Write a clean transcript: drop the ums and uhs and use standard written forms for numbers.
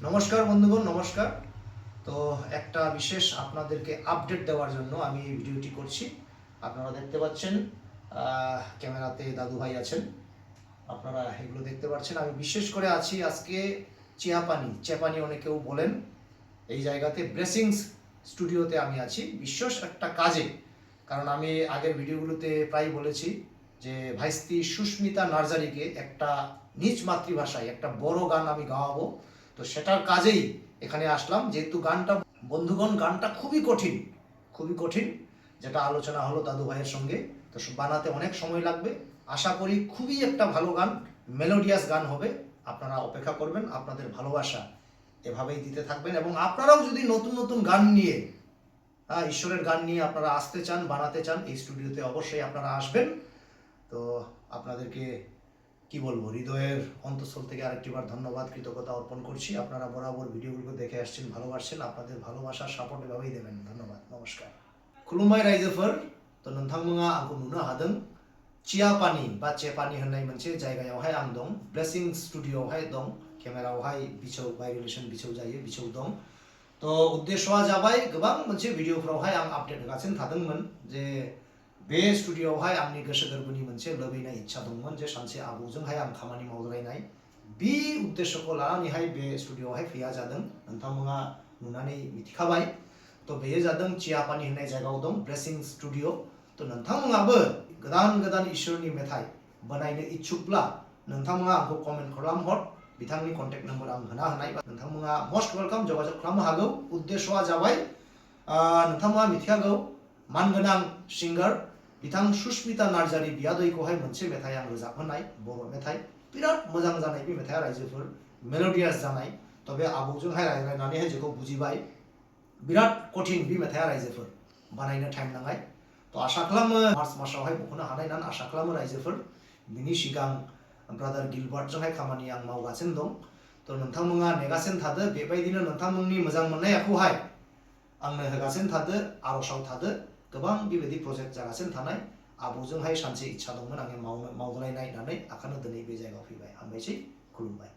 নমস্কার বন্ধুগণ, নমস্কার। তো একটা বিশেষ আপনাদেরকে আপডেট দেওয়ার জন্য আমি এই ভিডিওটি করছি। আপনারা দেখতে পাচ্ছেন ক্যামেরাতে দাদু ভাই আছেন, আপনারা এগুলো দেখতে পাচ্ছেন। আমি বিশেষ করে আছি আজকে চেপানি অনেকেও বলেন, এই জায়গাতে ব্লেসিংস স্টুডিওতে আমি আছি বিশেষ একটা কাজে। কারণ আমি আগের ভিডিওগুলোতে প্রায় বলেছি যে ভাইস্তি সুস্মিতা নার্জারিকে একটা নিজ মাতৃভাষায় একটা বড় গান আমি গাওয়াবো। তো সেটার কাজেই এখানে আসলাম, যেহেতু গানটা বন্ধুগণ গানটা খুবই কঠিন, যেটা আলোচনা হলো দাদু ভাইয়ের সঙ্গে। তো বানাতে অনেক সময় লাগবে। আশা করি খুবই একটা ভালো গান, মেলোডিয়াস গান হবে। আপনারা অপেক্ষা করবেন, আপনাদের ভালোবাসা এভাবেই দিতে থাকবেন। এবং আপনারাও যদি নতুন নতুন গান নিয়ে ঈশ্বরের গান নিয়ে আপনারা আসতে চান, বানাতে চান, এই স্টুডিওতে অবশ্যই আপনারা আসবেন। তো আপনাদেরকে কি বলবো, হৃদয়ের অন্তঃস্থল থেকে আরেকটিবার ধন্যবাদ, কৃতজ্ঞতা অর্পণ করছি। আপনারা বরাবর ভিডিওগুলো দেখে আসছেন, ভালোবাসছেন, আপনাদের ভালোবাসার সাপোর্ট এভাবেই দেবেন। ধন্যবাদ, নমস্কার। खुलुमबाय रायजोफोर। तो नोंथांमोना आंखौ नुनो हादों चियापानी बा चेपानी होननाय मोनसे जायगायावहाय आं दं। ब्लेसिं स्टुडियोआवहाय दं। केमेरायावहाय बिछौ बाय रिलेसन बिछौ जायो, बिछौ दं। तो उद्देश्यआ जाबाय गोबां मोनसे भिडिअफोरावहाय आं आपडेट होगासिनो थादोंमोन जे बे स्टुडियोआवहाय आंनि गोसो गोरबोनि मोनसे लुबैनाय इच्छा दंमोन जे सानसे आबौजोंहाय आं खामानि मावलायनाय। बे उद्देश्यखौ लानानैहाय बे स्टुडियोआवहाय फैया जादों। नोंथांमोना नुनानै मिथिखाबाय। तो बेयो जादों चियापानी होननाय जायगायाव दं ब्लेसिं स्टुडियो। तो नोंथांमोनाबो गोदान गोदान इसोरनि मेथाइ बानायनो इच्छुकब्ला नोंथांमोना आंखौ कमेन्ट खालामहर। बिथांनि कन्टेक्ट नम्बर आं होना होनाय, नोंथांमोना मस्ट वेलकाम, जगाजग खालामनो हागौ। उद्देश्यआ जाबाय नोंथांमोना मिथिखागौ मानगोनां सिंगार बिथां सुस्मिता नार्जारी बियादैखौहाय मोनसे मेथाइ आं रोजाबहोनाय, बर' मेथाइ। बिराद मोजां जानाय बे मेथाइआ रायजोफोर, मेलोडियास जानाय। तो बे आबौजोंहाय रायज्लायनानैहाय जेखौ बुजिबाय, बिराद कठिन बे मेथाइआ रायजोफोर, बानायनो टाइम नांबाय। तो आशा खालामो मार्च मासावहाय बख'नो हानाय होननानै आशा खालामो रायजोफोर। बिनि सिगां ब्रादार गिलबार्टजोंहाय खामानि आं मावगासिनो दं। तो नोंथांमोना नेगासिनो थादो, बेबायदिनो नोंथांमोननि मोजां मोननायखौहाय आंनो होगासिनो थादो, आर'जाव थादो। गोबां बेबायदि प्रजेक्ट जागासिनो थानाय। आबौजोंहाय सानसे इच्छा दंमोन आङो मावलायनाय होननानै, ओंखायनो दिनै बे जायगायाव फैबाय। हामबायसै, खुलुमबाय।